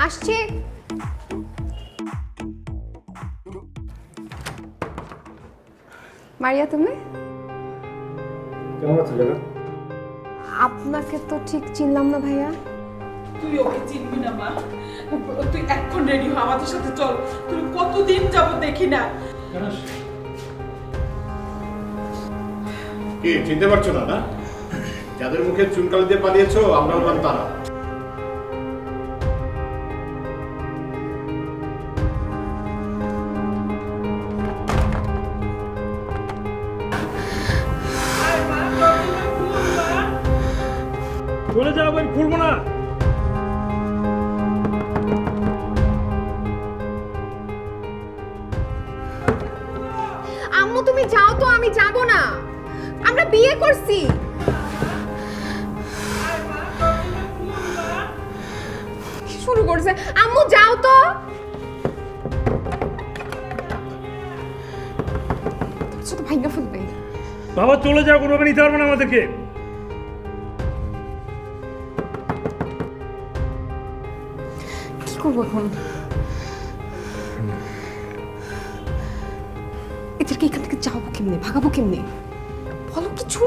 আসছে। মারিয়া, তুমি? কেমন আছো জানা? আপনাকে তো ঠিক চিনলাম না ভাইয়া। তুই ওকে চিনবি না মা। তুই এখন রেডি হ, আমাদের সাথে চল। তুই কতদিন যাবো দেখি না। কি চিনতে পারছো না? না, যাদের মুখে চুনকালি দিয়ে পালিয়েছো আমরা হলাম তারা। চলে যাবো, আমি খুলবো না। আম্মু তুমি যাও তো, আমি যাব না। আমরা বিয়ে করছি। কি শুরু করছে? আম্মু যাও তো। শুধু ভাইঙ্গা ফেলবে। বাবা চলে যাও, কোনোভাবে নিতে পারবো না আমাদেরকে। কি করবো এখন? এদেরকে এখান থেকে যাবো কেমনে, ভাগাবো কেমনে? বলো কিছু।